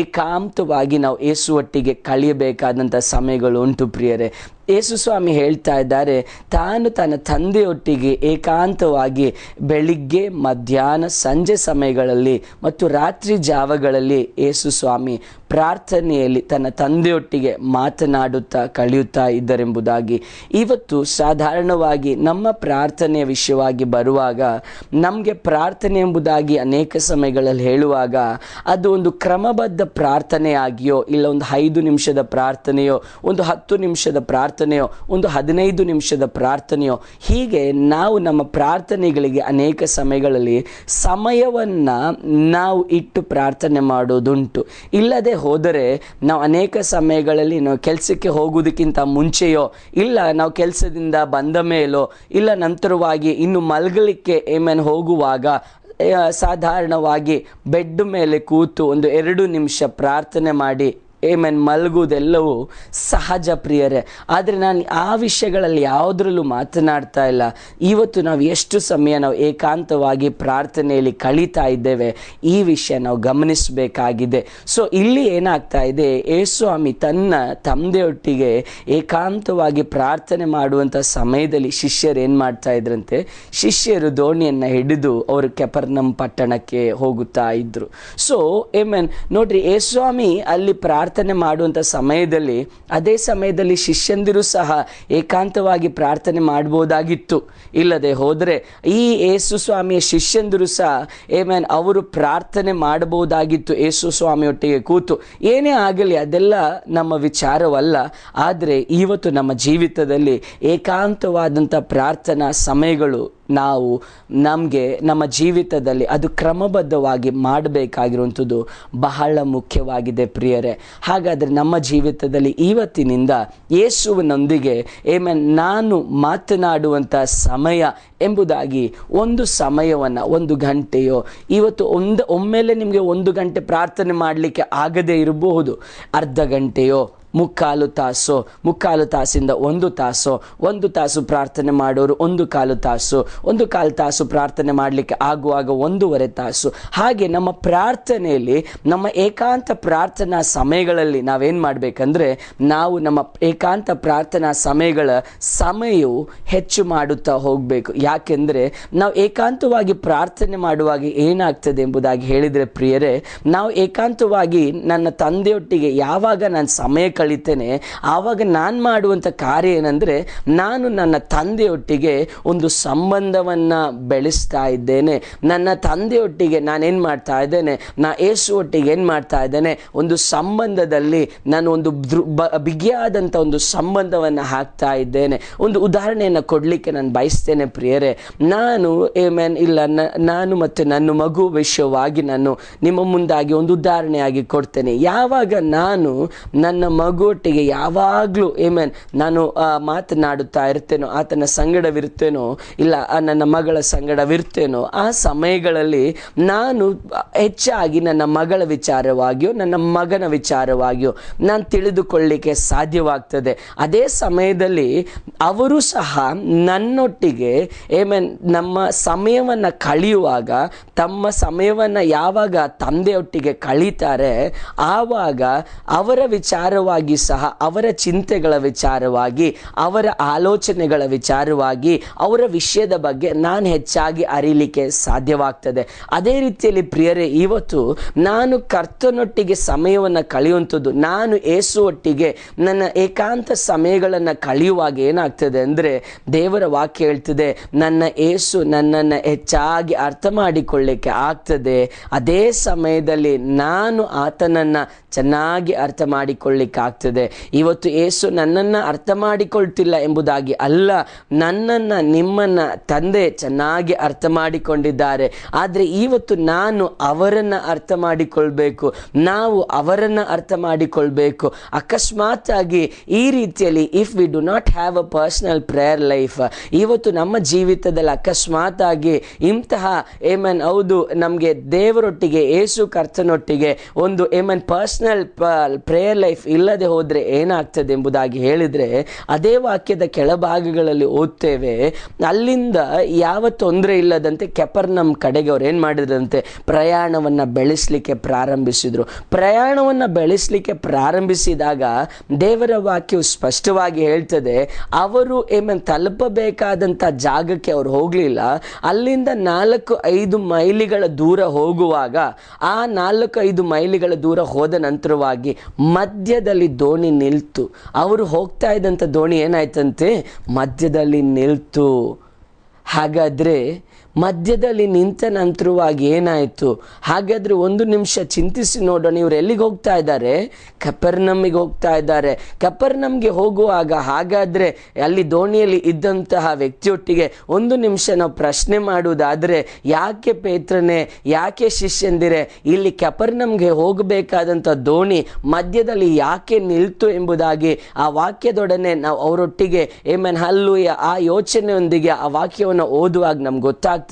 ಏಕಾಂತವಾಗಿ ನಾವು ಯೇಸು ಒಟ್ಟಿಗೆ ಕಳೆಯಬೇಕಾದಂಥ ಸಮಯಗಳು ಉಂಟು ಪ್ರಿಯರೇ. ಯೇಸು ಸ್ವಾಮಿ ಹೇಳ್ತಾ ಇದ್ದಾರೆ, ತಾನು ತನ್ನ ತಂದೆಯೊಟ್ಟಿಗೆ ಏಕಾಂತವಾಗಿ ಬೆಳಿಗ್ಗೆ, ಮಧ್ಯಾಹ್ನ, ಸಂಜೆ ಸಮಯಗಳಲ್ಲಿ ಮತ್ತು ರಾತ್ರಿ ಜಾವಗಳಲ್ಲಿ ಯೇಸು ಸ್ವಾಮಿ ಪ್ರಾರ್ಥನೆಯಲ್ಲಿ ತನ್ನ ತಂದೆಯೊಟ್ಟಿಗೆ ಮಾತನಾಡುತ್ತಾ ಕಳೆಯುತ್ತಾ ಇದ್ದರೆಂಬುದಾಗಿ. ಇವತ್ತು ಸಾಧಾರಣವಾಗಿ ನಮ್ಮ ಪ್ರಾರ್ಥನೆಯ ವಿಷಯವಾಗಿ ಬರುವಾಗ, ನಮಗೆ ಪ್ರಾರ್ಥನೆ ಎಂಬುದಾಗಿ ಅನೇಕ ಸಮಯಗಳಲ್ಲಿ ಹೇಳುವಾಗ ಅದು ಒಂದು ಕ್ರಮಬದ್ಧ ಪ್ರಾರ್ಥನೆಯಾಗಿಯೋ, ಇಲ್ಲ ಒಂದು 5 ನಿಮಿಷದ ಪ್ರಾರ್ಥನೆಯೋ, ಒಂದು 10 ನಿಮಿಷದ ಪ್ರಾರ್ಥನೆಯೋ, ಒಂದು 15 ನಿಮಿಷದ ಪ್ರಾರ್ಥನೆಯೋ, ಹೀಗೆ ನಾವು ನಮ್ಮ ಪ್ರಾರ್ಥನೆಗಳಿಗೆ ಅನೇಕ ಸಮಯಗಳಲ್ಲಿ ಸಮಯವನ್ನು ನಾವು ಇಟ್ಟು ಪ್ರಾರ್ಥನೆ ಮಾಡೋದುಂಟು. ಇಲ್ಲದೆ ಹೋದರೆ ನಾವು ಅನೇಕ ಸಮಯಗಳಲ್ಲಿ ನಾವು ಕೆಲಸಕ್ಕೆ ಹೋಗುವುದಕ್ಕಿಂತ ಮುಂಚೆಯೋ, ಇಲ್ಲ ನಾವು ಕೆಲಸದಿಂದ ಬಂದ ಮೇಲೋ, ಇಲ್ಲ ನಂತರವಾಗಿ ಇನ್ನು ಮಲಗಲಿಕ್ಕೆ ಹೋಗುವಾಗ ಸಾಧಾರಣವಾಗಿ ಬೆಡ್ ಮೇಲೆ ಕೂತು ಒಂದು 2 ನಿಮಿಷ ಪ್ರಾರ್ಥನೆ ಮಾಡಿ ಮಲಗುವುದೆಲ್ಲವೂ ಸಹಜ ಪ್ರಿಯರೇ. ಆದರೆ ನಾನು ಆ ವಿಷಯಗಳಲ್ಲಿ ಯಾವುದರಲ್ಲೂ ಮಾತನಾಡ್ತಾ ಇಲ್ಲ. ಇವತ್ತು ನಾವು ಎಷ್ಟು ಸಮಯ ನಾವು ಏಕಾಂತವಾಗಿ ಪ್ರಾರ್ಥನೆಯಲ್ಲಿ ಕಳೀತಾ ಇದ್ದೇವೆ, ಈ ವಿಷಯ ನಾವು ಗಮನಿಸಬೇಕಾಗಿದೆ. ಸೊ ಇಲ್ಲಿ ಏನಾಗ್ತಾ ಇದೆ, ಯೇಸುಸ್ವಾಮಿ ತನ್ನ ತಂದೆಯೊಟ್ಟಿಗೆ ಏಕಾಂತವಾಗಿ ಪ್ರಾರ್ಥನೆ ಮಾಡುವಂಥ ಸಮಯದಲ್ಲಿ ಶಿಷ್ಯರು ಏನು ಮಾಡ್ತಾ ಇದ್ರಂತೆ, ಶಿಷ್ಯರು ದೋಣಿಯನ್ನು ಹಿಡಿದು ಅವರು ಕೆಫರ್ನಮ್ ಪಟ್ಟಣಕ್ಕೆ ಹೋಗುತ್ತಾ ಇದ್ರು. ಸೊ ನೋಡ್ರಿ, ಯೇಸುಸ್ವಾಮಿ ಅಲ್ಲಿ ಪ್ರಾರ್ಥನೆ ಮಾಡುವಂಥ ಸಮಯದಲ್ಲಿ ಅದೇ ಸಮಯದಲ್ಲಿ ಶಿಷ್ಯಂದಿರು ಸಹ ಏಕಾಂತವಾಗಿ ಪ್ರಾರ್ಥನೆ ಮಾಡ್ಬೋದಾಗಿತ್ತು. ಇಲ್ಲದೆ ಹೋದರೆ ಈ ಯೇಸು ಸ್ವಾಮಿಯ ಶಿಷ್ಯಂದಿರು ಸಹ ಅವರು ಪ್ರಾರ್ಥನೆ ಮಾಡಬಹುದಾಗಿತ್ತು ಯೇಸು ಸ್ವಾಮಿಯೊಟ್ಟಿಗೆ ಕೂತು. ಏನೇ ಆಗಲಿ ಅದೆಲ್ಲ ನಮ್ಮ ವಿಚಾರವಲ್ಲ. ಆದರೆ ಇವತ್ತು ನಮ್ಮ ಜೀವಿತದಲ್ಲಿ ಏಕಾಂತವಾದಂಥ ಪ್ರಾರ್ಥನಾ ಸಮಯಗಳು ನಮ್ಮ ಜೀವಿತದಲ್ಲಿ ಅದು ಕ್ರಮಬದ್ಧವಾಗಿ ಮಾಡಬೇಕಾಗಿರುವಂಥದ್ದು ಬಹಳ ಮುಖ್ಯವಾಗಿದೆ ಪ್ರಿಯರೇ. ಹಾಗಾದರೆ ನಮ್ಮ ಜೀವಿತದಲ್ಲಿ ಇವತ್ತಿನಿಂದ ಯೇಸುವಿನೊಂದಿಗೆ ನಾನು ಮಾತನಾಡುವಂಥ ಸಮಯ ಎಂಬುದಾಗಿ ಒಂದು ಸಮಯವನ್ನು, 1 ಗಂಟೆಯೋ, ಇವತ್ತು ಒಮ್ಮೆಲೆ ನಿಮಗೆ 1 ಗಂಟೆ ಪ್ರಾರ್ಥನೆ ಮಾಡಲಿಕ್ಕೆ ಆಗದೇ ಇರಬಹುದು. ಅರ್ಧ ಗಂಟೆಯೋ, 3/4 ತಾಸಿಂದ 1 ತಾಸು, 1 ತಾಸು ಪ್ರಾರ್ಥನೆ ಮಾಡೋರು 1/4 ತಾಸು, 1/4 ತಾಸು ಪ್ರಾರ್ಥನೆ ಮಾಡಲಿಕ್ಕೆ ಆಗುವಾಗ 1.5 ತಾಸು. ಹಾಗೆ ನಮ್ಮ ಪ್ರಾರ್ಥನೆಯಲ್ಲಿ, ನಮ್ಮ ಏಕಾಂತ ಪ್ರಾರ್ಥನಾ ಸಮಯಗಳಲ್ಲಿ ನಾವೇನು ಮಾಡಬೇಕಂದ್ರೆ, ನಾವು ನಮ್ಮ ಏಕಾಂತ ಪ್ರಾರ್ಥನಾ ಸಮಯವು ಹೆಚ್ಚು ಮಾಡುತ್ತಾ ಹೋಗಬೇಕು. ಯಾಕೆಂದರೆ ನಾವು ಏಕಾಂತವಾಗಿ ಪ್ರಾರ್ಥನೆ ಮಾಡುವಾಗ ಏನಾಗ್ತದೆ ಎಂಬುದಾಗಿ ಹೇಳಿದರೆ ಪ್ರಿಯರೇ, ನಾವು ಏಕಾಂತವಾಗಿ ನನ್ನ ತಂದೆಯೊಟ್ಟಿಗೆ ಯಾವಾಗ ನಾನು ಸಮಯ ಕಳಿತೇನೆ ಆವಾಗ ನಾನು ಮಾಡುವಂಥ ಕಾರ್ಯ ಏನಂದರೆ, ನಾನು ನನ್ನ ತಂದೆಯೊಟ್ಟಿಗೆ ಒಂದು ಸಂಬಂಧವನ್ನು ಬೆಳೆಸ್ತಾ ಇದ್ದೇನೆ. ನನ್ನ ತಂದೆಯೊಟ್ಟಿಗೆ ನಾನೇನು ಮಾಡ್ತಾ ಇದ್ದೇನೆ, ಯೇಸು ಒಟ್ಟಿಗೆ ಏನು ಮಾಡ್ತಾ ಇದ್ದೇನೆ, ಒಂದು ಸಂಬಂಧದಲ್ಲಿ ನಾನು ಒಂದು ಬಿಗಿಯಾದಂಥ ಒಂದು ಸಂಬಂಧವನ್ನು ಹಾಕ್ತಾ ಇದ್ದೇನೆ. ಒಂದು ಉದಾಹರಣೆಯನ್ನು ಕೊಡಲಿಕ್ಕೆ ನಾನು ಬಯಸ್ತೇನೆ ಪ್ರಿಯರೇ. ನಾನು ಮತ್ತು ನನ್ನ ಮಗು ವಿಷಯವಾಗಿ ನಾನು ನಿಮ್ಮ ಮುಂದಾಗಿ ಒಂದು ಉದಾಹರಣೆಯಾಗಿ ಕೊಡ್ತೇನೆ. ಯಾವಾಗ ನಾನು ನನ್ನ ಮಗುವೊಟ್ಟಿಗೆ ಯಾವಾಗಲೂ ನಾನು ಮಾತನಾಡುತ್ತಾ ಇರ್ತೇನೋ, ಆತನ ಸಂಗಡವಿರ್ತೇನೋ, ಇಲ್ಲ ನನ್ನ ಮಗಳ ಸಂಗಡವಿರ್ತೇನೋ, ಆ ಸಮಯಗಳಲ್ಲಿ ನಾನು ಹೆಚ್ಚಾಗಿ ನನ್ನ ಮಗಳ ವಿಚಾರವಾಗಿಯೋ ನನ್ನ ಮಗನ ವಿಚಾರವಾಗಿಯೋ ನಾನು ತಿಳಿದುಕೊಳ್ಳಲಿಕ್ಕೆ ಸಾಧ್ಯವಾಗ್ತದೆ. ಅದೇ ಸಮಯದಲ್ಲಿ ಅವರು ಸಹ ನನ್ನೊಟ್ಟಿಗೆ ನಮ್ಮ ಸಮಯವನ್ನು ಕಳೆಯುವಾಗ, ತಮ್ಮ ಸಮಯವನ್ನು ಯಾವಾಗ ತಂದೆಯೊಟ್ಟಿಗೆ ಕಳೀತಾರೆ ಆವಾಗ ಅವರ ವಿಚಾರವಾಗಿ ಸಹ, ಅವರ ಚಿಂತೆಗಳ ವಿಚಾರವಾಗಿ, ಅವರ ಆಲೋಚನೆಗಳ ವಿಚಾರವಾಗಿ, ಅವರ ವಿಷಯದ ಬಗ್ಗೆ ನಾನು ಹೆಚ್ಚಾಗಿ ಅರಿಲಿಕ್ಕೆ ಸಾಧ್ಯವಾಗ್ತದೆ. ಅದೇ ರೀತಿಯಲ್ಲಿ ಪ್ರಿಯರೇ, ಇವತ್ತು ನಾನು ಕರ್ತನೊಟ್ಟಿಗೆ ಸಮಯವನ್ನು ಕಳೆಯುವಂಥದ್ದು, ನಾನು ಯೇಸು ಒಟ್ಟಿಗೆ ನನ್ನ ಏಕಾಂತ ಸಮಯಗಳನ್ನು ಕಳೆಯುವಾಗ ಏನಾಗ್ತದೆ ಅಂದರೆ, ದೇವರ ವಾಕ್ಯ ಹೇಳ್ತದೆ, ನನ್ನ ಯೇಸು ನನ್ನನ್ನು ಹೆಚ್ಚಾಗಿ ಅರ್ಥ ಮಾಡಿಕೊಳ್ಳಿಕ್ಕೆ ಆಗ್ತದೆ. ಅದೇ ಸಮಯದಲ್ಲಿ ನಾನು ಆತನನ್ನು ಚೆನ್ನಾಗಿ ಅರ್ಥ ಮಾಡಿಕೊಳ್ಳಿಕ್ಕಾಗ್ತದೆ. ಇವತ್ತು ಯೇಸು ನನ್ನನ್ನು ಅರ್ಥ ಮಾಡಿಕೊಳ್ತಿಲ್ಲ ಎಂಬುದಾಗಿ ಅಲ್ಲ, ನನ್ನನ್ನು, ನಿಮ್ಮನ್ನು ತಂದೆ ಚೆನ್ನಾಗಿ ಅರ್ಥ ಮಾಡಿಕೊಂಡಿದ್ದಾರೆ. ಆದರೆ ಇವತ್ತು ನಾನು ಅವರನ್ನು ಅರ್ಥ ಮಾಡಿಕೊಳ್ಬೇಕು, ನಾವು ಅವರನ್ನು ಅರ್ಥ ಮಾಡಿಕೊಳ್ಬೇಕು. ಅಕಸ್ಮಾತ್ ಆಗಿ ಈ ರೀತಿಯಲ್ಲಿ if we do not have a personal prayer life, ಇವತ್ತು ನಮ್ಮ ಜೀವಿತದಲ್ಲಿ ಅಕಸ್ಮಾತ್ ಆಗಿ ಇಂತಹ ಹೌದು ನಮಗೆ ದೇವರೊಟ್ಟಿಗೆ, ಯೇಸು ಕರ್ತನೊಟ್ಟಿಗೆ ಒಂದು ಪರ್ಸನಲ್ ಪ್ರೇಯರ್ ಲೈಫ್ ಇಲ್ಲದೆ ಹೋದರೆ ಏನಾಗ್ತದೆ ಎಂಬುದಾಗಿ ಹೇಳಿದರೆ, ಅದೇ ವಾಕ್ಯದ ಕೆಳಭಾಗಗಳಲ್ಲಿ ಓದ್ತೇವೆ, ಅಲ್ಲಿಂದ ಯಾವ ತೊಂದರೆ ಇಲ್ಲದಂತೆ ಕೆಪರ್ನಮ್ ಕಡೆಗೆ ಅವ್ರು ಏನು ಮಾಡಿದ್ರಂತೆ, ಪ್ರಯಾಣವನ್ನು ಬೆಳೆಸಲಿಕ್ಕೆ ಪ್ರಾರಂಭಿಸಿದರು. ಪ್ರಯಾಣವನ್ನು ಬೆಳೆಸಲಿಕ್ಕೆ ಪ್ರಾರಂಭಿಸಿದಾಗ ದೇವರ ವಾಕ್ಯವು ಸ್ಪಷ್ಟವಾಗಿ ಹೇಳ್ತದೆ, ಅವರು ತಲುಪಬೇಕಾದಂಥ ಜಾಗಕ್ಕೆ ಅವ್ರು ಹೋಗಲಿಲ್ಲ. ಅಲ್ಲಿಂದ 4-5 ಮೈಲಿಗಳ ದೂರ ಹೋಗುವಾಗ, ಆ 4-5 ಮೈಲಿಗಳ ದೂರ ಹೋದ ನಂತರವಾಗಿ ಮಧ್ಯದಲ್ಲಿ ದೋಣಿ ನಿಲ್ತು. ಅವರು ಹೋಗ್ತಾ ಇದ್ದಂಥ ದೋಣಿ ಏನಾಯ್ತಂತೆ, ಮಧ್ಯದಲ್ಲಿ ನಿಲ್ತು. ಹಾಗಾದರೆ ಮಧ್ಯದಲ್ಲಿ ನಿಂತ ನಂತರವಾಗಿ ಏನಾಯಿತು? ಹಾಗಾದರೆ ಒಂದು ನಿಮಿಷ ಚಿಂತಿಸಿ ನೋಡೋಣ, ಇವರು ಎಲ್ಲಿಗೆ ಹೋಗ್ತಾ ಇದ್ದಾರೆ? ಕಪೆರ್ನೌಮಿಗೆ ಹೋಗ್ತಾ ಇದ್ದಾರೆ. ಕಪೆರ್ನೌಮಿಗೆ ಹೋಗುವಾಗ ಹಾಗಾದರೆ ಅಲ್ಲಿ ದೋಣಿಯಲ್ಲಿ ಇದ್ದಂತಹ ವ್ಯಕ್ತಿಯೊಟ್ಟಿಗೆ ಒಂದು ನಿಮಿಷ ನಾವು ಪ್ರಶ್ನೆ ಮಾಡುವುದಾದರೆ, ಯಾಕೆ ಪೇತ್ರನೇ, ಯಾಕೆ ಶಿಷ್ಯಂದಿರೇ, ಇಲ್ಲಿ ಕಪೆರ್ನೌಮಿಗೆ ಹೋಗಬೇಕಾದಂಥ ದೋಣಿ ಮಧ್ಯದಲ್ಲಿ ಯಾಕೆ ನಿಲ್ತು ಎಂಬುದಾಗಿ ಆ ವಾಕ್ಯದೊಡನೆ ನಾವು ಅವರೊಟ್ಟಿಗೆ ಹಲ್ಲುಯ ಆ ಯೋಚನೆಯೊಂದಿಗೆ ಆ ವಾಕ್ಯವನ್ನು ಓದುವಾಗ ನಮ್ಗೆ ಗೊತ್ತಾಗ್ತದೆ.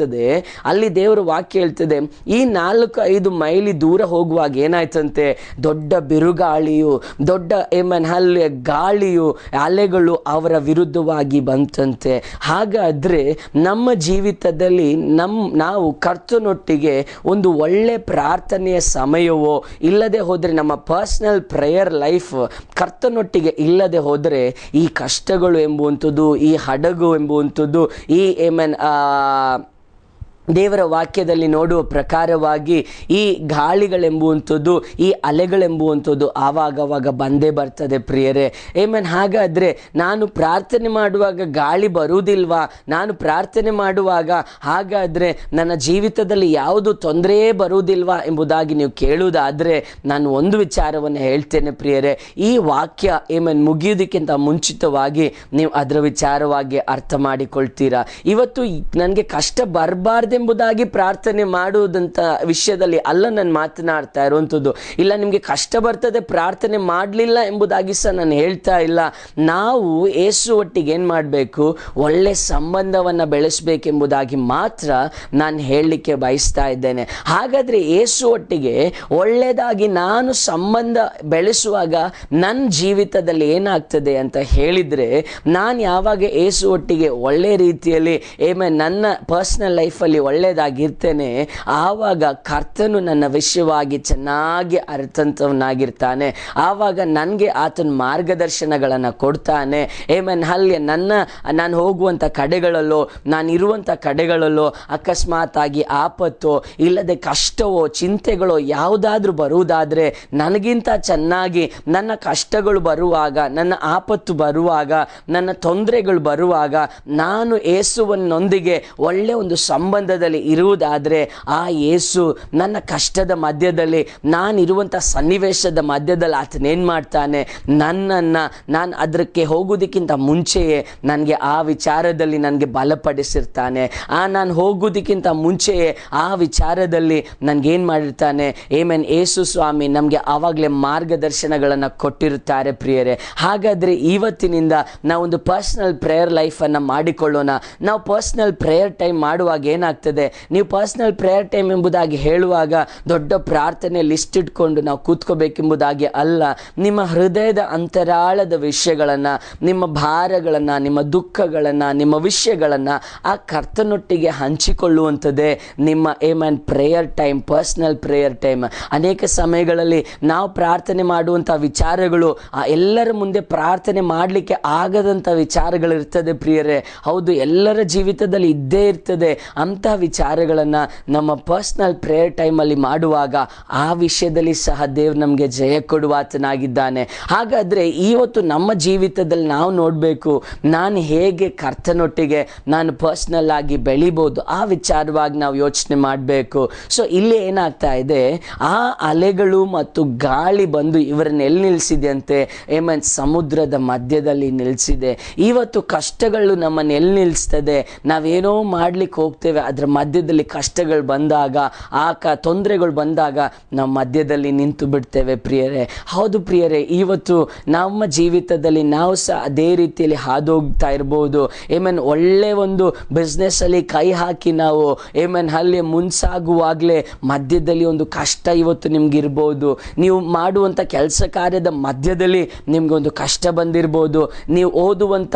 ಅಲ್ಲಿ ದೇವರ ವಾಕ್ಯ ಹೇಳ್ತದೆ, ಈ 4-5 ಮೈಲಿ ದೂರ ಹೋಗುವಾಗ ಏನಾಯ್ತಂತೆ, ದೊಡ್ಡ ಬಿರುಗಾಳಿಯು, ದೊಡ್ಡ ಹಲ್ಲಿಯ ಗಾಳಿಯು, ಅಲೆಗಳು ಅವರ ವಿರುದ್ಧವಾಗಿ ಬಂತಂತೆ. ಹಾಗಾದ್ರೆ ನಮ್ಮ ಜೀವಿತದಲ್ಲಿ ನಾವು ಕರ್ತನೊಟ್ಟಿಗೆ ಒಂದು ಒಳ್ಳೆ ಪ್ರಾರ್ಥನೆಯ ಸಮಯವೋ ಇಲ್ಲದೆ ಹೋದರೆ, ನಮ್ಮ ಪರ್ಸನಲ್ ಪ್ರೇಯರ್ ಲೈಫ್ ಕರ್ತನೊಟ್ಟಿಗೆ ಇಲ್ಲದೆ ಹೋದರೆ, ಈ ಕಷ್ಟಗಳು ಎಂಬುವಂಥದ್ದು, ಈ ಹಡಗು ಎಂಬುವಂಥದ್ದು, ಈ ದೇವರ ವಾಕ್ಯದಲ್ಲಿ ನೋಡುವ ಪ್ರಕಾರವಾಗಿ ಈ ಗಾಳಿಗಳೆಂಬುವಂಥದ್ದು, ಈ ಅಲೆಗಳೆಂಬುವಂಥದ್ದು ಆವಾಗವಾಗ ಬಂದೇ ಬರ್ತದೆ ಪ್ರಿಯರೇ. ಏಮನ್. ಹಾಗಾದರೆ ನಾನು ಪ್ರಾರ್ಥನೆ ಮಾಡುವಾಗ ಗಾಳಿ ಬರುವುದಿಲ್ವಾ? ನಾನು ಪ್ರಾರ್ಥನೆ ಮಾಡುವಾಗ ಹಾಗಾದರೆ ನನ್ನ ಜೀವಿತದಲ್ಲಿ ಯಾವುದು ತೊಂದರೆಯೇ ಬರುವುದಿಲ್ವಾ ಎಂಬುದಾಗಿ ನೀವು ಕೇಳುವುದಾದರೆ ನಾನು ಒಂದು ವಿಚಾರವನ್ನು ಹೇಳ್ತೇನೆ ಪ್ರಿಯರೇ. ಈ ವಾಕ್ಯ ಏಮನ್ ಮುಗಿಯುವುದಕ್ಕಿಂತ ಮುಂಚಿತವಾಗಿ ನೀವು ಅದರ ವಿಚಾರವಾಗಿ ಅರ್ಥ ಮಾಡಿಕೊಳ್ತೀರಾ. ಇವತ್ತು ನನಗೆ ಕಷ್ಟ ಬರಬಾರ್ದು ಎಂಬುದಾಗಿ ಪ್ರಾರ್ಥನೆ ಮಾಡುವುದಂತ ವಿಷಯದಲ್ಲಿ ಅಲ್ಲ ನಾನು ಮಾತನಾಡ್ತಾ ಇರುವಂಥದ್ದು. ಇಲ್ಲ ನಿಮಗೆ ಕಷ್ಟ ಬರ್ತದೆ ಪ್ರಾರ್ಥನೆ ಮಾಡಲಿಲ್ಲ ಎಂಬುದಾಗಿ ಸಹ ನಾನು ಹೇಳ್ತಾ ಇಲ್ಲ. ನಾವು ಯೇಸು ಒಟ್ಟಿಗೆ ಏನು ಮಾಡಬೇಕು? ಒಳ್ಳೆ ಸಂಬಂಧವನ್ನು ಬೆಳೆಸಬೇಕೆಂಬುದಾಗಿ ಮಾತ್ರ ನಾನು ಹೇಳಲಿಕ್ಕೆ ಬಯಸ್ತಾ ಇದ್ದೇನೆ. ಹಾಗಾದರೆ ಯೇಸು ಒಟ್ಟಿಗೆ ಒಳ್ಳೆಯದಾಗಿ ನಾನು ಸಂಬಂಧ ಬೆಳೆಸುವಾಗ ನನ್ನ ಜೀವಿತದಲ್ಲಿ ಏನಾಗ್ತದೆ ಅಂತ ಹೇಳಿದರೆ, ನಾನು ಯಾವಾಗ ಯೇಸು ಒಟ್ಟಿಗೆ ಒಳ್ಳೆ ರೀತಿಯಲ್ಲಿ ನನ್ನ ಪರ್ಸ್ನಲ್ ಲೈಫಲ್ಲಿ ಒಳ್ಳೆಯದಾಗಿರ್ತೇನೆ, ಆವಾಗ ಕರ್ತನು ನನ್ನ ವಿಷಯವಾಗಿ ಚೆನ್ನಾಗಿ ಅರ್ಥವಂತವನಾಗಿರ್ತಾನೆ. ಆವಾಗ ನನಗೆ ಆತನ ಮಾರ್ಗದರ್ಶನಗಳನ್ನು ಕೊಡ್ತಾನೆ. ಅಲ್ಲಿ ನಾನು ಹೋಗುವಂಥ ಕಡೆಗಳಲ್ಲೋ, ನಾನು ಇರುವಂಥ ಕಡೆಗಳಲ್ಲೋ ಅಕಸ್ಮಾತ್ ಆಗಿ ಆಪತ್ತೋ ಇಲ್ಲದೆ ಕಷ್ಟವೋ ಚಿಂತೆಗಳೋ ಯಾವುದಾದ್ರೂ ಬರುವುದಾದರೆ, ನನಗಿಂತ ಚೆನ್ನಾಗಿ ನನ್ನ ಕಷ್ಟಗಳು ಬರುವಾಗ, ನನ್ನ ಆಪತ್ತು ಬರುವಾಗ, ನನ್ನ ತೊಂದರೆಗಳು ಬರುವಾಗ ನಾನು ಯೇಸುವನೊಂದಿಗೆ ಒಳ್ಳೆಯ ಒಂದು ಸಂಬಂಧದಲ್ಲಿ ಇರುವುದಾದರೆ, ಆ ಯೇಸು ನನ್ನ ಕಷ್ಟದ ಮಧ್ಯದಲ್ಲಿ, ನಾನಿರುವಂಥ ಸನ್ನಿವೇಶದ ಮಧ್ಯದಲ್ಲಿ ಆತನೇನು ಮಾಡ್ತಾನೆ? ನಾನು ಅದಕ್ಕೆ ಹೋಗೋದಕ್ಕಿಂತ ಮುಂಚೆಯೇ ನನಗೆ ಆ ವಿಚಾರದಲ್ಲಿ ನನಗೆ ಬಲಪಡಿಸಿರ್ತಾನೆ. ನಾನು ಹೋಗೋದಕ್ಕಿಂತ ಮುಂಚೆಯೇ ಆ ವಿಚಾರದಲ್ಲಿ ನನಗೇನು ಮಾಡಿರ್ತಾನೆ? ಯೇಸು ಸ್ವಾಮಿ ನಮಗೆ ಆವಾಗಲೇ ಮಾರ್ಗದರ್ಶನಗಳನ್ನು ಕೊಟ್ಟಿರುತ್ತಾರೆ ಪ್ರಿಯರೇ. ಹಾಗಾದರೆ ಇವತ್ತಿನಿಂದ ನಾವೊಂದು ಪರ್ಸ್ನಲ್ ಪ್ರೇಯರ್ ಲೈಫನ್ನು ಮಾಡಿಕೊಳ್ಳೋಣ. ನಾವು ಪರ್ಸ್ನಲ್ ಪ್ರೇಯರ್ ಟೈಮ್ ಮಾಡುವಾಗ ಏನಾಗ್ತದೆ? ನೀವು ಪರ್ಸ್ನಲ್ ಪ್ರೇಯರ್ ಟೈಮ್ ಎಂಬುದಾಗಿ ಹೇಳುವಾಗ ದೊಡ್ಡ ಪ್ರಾರ್ಥನೆ ಲಿಸ್ಟ್ ಇಟ್ಕೊಂಡು ನಾವು ಕೂತ್ಕೋಬೇಕೆಂಬುದಾಗಿ ಅಲ್ಲ. ನಿಮ್ಮ ಹೃದಯದ ಅಂತರಾಳದ ವಿಷಯಗಳನ್ನು, ನಿಮ್ಮ ಭಾರಗಳನ್ನು, ನಿಮ್ಮ ದುಃಖಗಳನ್ನು, ನಿಮ್ಮ ವಿಷಯಗಳನ್ನು ಆ ಕರ್ತನೊಟ್ಟಿಗೆ ಹಂಚಿಕೊಳ್ಳುವಂಥದ್ದೇ ನಿಮ್ಮ prayer time, personal prayer time. ಅನೇಕ ಸಮಯಗಳಲ್ಲಿ ನಾವು ಪ್ರಾರ್ಥನೆ ಮಾಡುವಂಥ ವಿಚಾರಗಳು ಎಲ್ಲರ ಮುಂದೆ ಪ್ರಾರ್ಥನೆ ಮಾಡಲಿಕ್ಕೆ ಆಗದಂಥ ವಿಚಾರಗಳಿರ್ತದೆ ಪ್ರಿಯರೇ. ಹೌದು, ಎಲ್ಲರ ಜೀವಿತದಲ್ಲಿ ಇದ್ದೇ ಇರ್ತದೆ. ಅಂಥ ವಿಚಾರಗಳನ್ನು ನಮ್ಮ ಪರ್ಸ್ನಲ್ ಪ್ರೇಯರ್ ಟೈಮಲ್ಲಿ ಮಾಡುವಾಗ ಆ ವಿಷಯದಲ್ಲಿ ಸಹ ದೇವರು ನಮಗೆ ಜಯ ಕೊಡುವಾತನಾಗಿದ್ದಾನೆ. ಹಾಗಾದರೆ ಇವತ್ತು ನಮ್ಮ ಜೀವಿತದಲ್ಲಿ ನಾವು ನೋಡಬೇಕು, ನಾನು ಹೇಗೆ ಕರ್ತನೊಟ್ಟಿಗೆ ನಾನು ಪರ್ಸ್ನಲ್ ಆಗಿ ಬೆಳಿಬೋದು, ಆ ವಿಚಾರವಾಗಿ ನಾವು ಯೋಚನೆ ಮಾಡಬೇಕು. ಸೊ ಇಲ್ಲಿ ಏನಾಗ್ತಾ ಇದೆ? ಆ ಅಲೆಗಳು ಮತ್ತು ಗಾಳಿ ಬಂದು ಇವರನ್ನ ಎಲ್ಲಿ ನಿಲ್ಲಿಸಿದೆ ಅಂತೆ? ಸಮುದ್ರದ ಮಧ್ಯದಲ್ಲಿ ನಿಲ್ಲಿಸಿದೆ. ಇವತ್ತು ಕಷ್ಟಗಳು ನಮ್ಮನ್ನು ಎಲ್ಲಿ ನಿಲ್ಲಿಸ್ತದೆ? ನಾವೇನೋ ಮಾಡ್ಲಿಕ್ಕೆ ಹೋಗ್ತೇವೆ, ಅದರ ಮಧ್ಯದಲ್ಲಿ ಕಷ್ಟಗಳು ಬಂದಾಗ, ತೊಂದರೆಗಳು ಬಂದಾಗ ನಾವು ಮಧ್ಯದಲ್ಲಿ ನಿಂತು ಬಿಡ್ತೇವೆ ಪ್ರಿಯರೇ. ಹೌದು ಪ್ರಿಯರೇ, ಇವತ್ತು ನಮ್ಮ ಜೀವಿತದಲ್ಲಿ ನಾವು ಸಹ ಅದೇ ರೀತಿಯಲ್ಲಿ ಹಾದೋಗ್ತಾ ಇರ್ಬೋದು. ಒಳ್ಳೆ ಒಂದು ಬಿಸ್ನೆಸ್ಸಲ್ಲಿ ಕೈ ಹಾಕಿ ನಾವು ಅಲ್ಲಿ ಮುನ್ಸಾಗುವಾಗಲೇ ಮಧ್ಯದಲ್ಲಿ ಒಂದು ಕಷ್ಟ ಇವತ್ತು ನಿಮ್ಗಿರ್ಬೋದು. ನೀವು ಮಾಡುವಂಥ ಕೆಲಸ ಕಾರ್ಯದ ಮಧ್ಯದಲ್ಲಿ ನಿಮಗೊಂದು ಕಷ್ಟ ಬಂದಿರ್ಬೋದು. ನೀವು ಓದುವಂಥ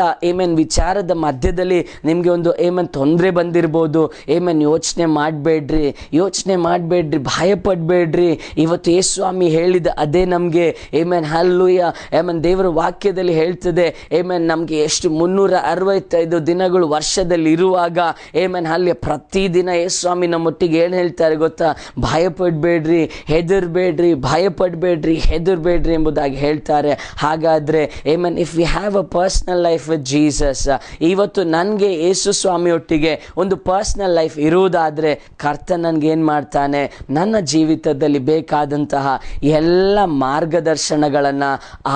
ವಿಚಾರದ ಮಧ್ಯದಲ್ಲಿ ನಿಮಗೆ ಒಂದು ತೊಂದರೆ ಬಂದಿರ್ಬೋದು. ಯೋಚನೆ ಮಾಡಬೇಡ್ರಿ, ಭಯಪಡಬೇಡ್ರಿ. ಇವತ್ತು ಯೇಸು ಸ್ವಾಮಿ ಹೇಳಿದ ಅದೇ ನಮಗೆ ಹಲ್ಲುಯ್ಯ ದೇವರ ವಾಕ್ಯದಲ್ಲಿ ಹೇಳ್ತದೆ. ನಮಗೆ ಎಷ್ಟು 365 ದಿನಗಳು ವರ್ಷದಲ್ಲಿ ಇರುವಾಗ ಅಲ್ಲಿ ಪ್ರತಿದಿನ ಯೇಸು ಸ್ವಾಮಿ ನಮ್ಮೊಟ್ಟಿಗೆ ಏನು ಹೇಳ್ತಾರೆ ಗೊತ್ತಾ? ಭಯಪಡಬೇಡ್ರಿ, ಹೆದರ್ಬೇಡ್ರಿ ಎಂಬುದಾಗಿ ಹೇಳ್ತಾರೆ. ಹಾಗಾದರೆ if we have a personal life with Jesus, ಇವತ್ತು ನನಗೆ ಯೇಸು ಸ್ವಾಮಿಯೊಟ್ಟಿಗೆ ಒಂದು ಪರ್ಸ್ನಲ್ ಲೈಫ್ ಇರುವುದಾದರೆ ಕರ್ತ ನನಗೇನು ಮಾಡ್ತಾನೆ? ನನ್ನ ಜೀವಿತದಲ್ಲಿ ಬೇಕಾದಂತಹ ಎಲ್ಲ ಮಾರ್ಗದರ್ಶನಗಳನ್ನು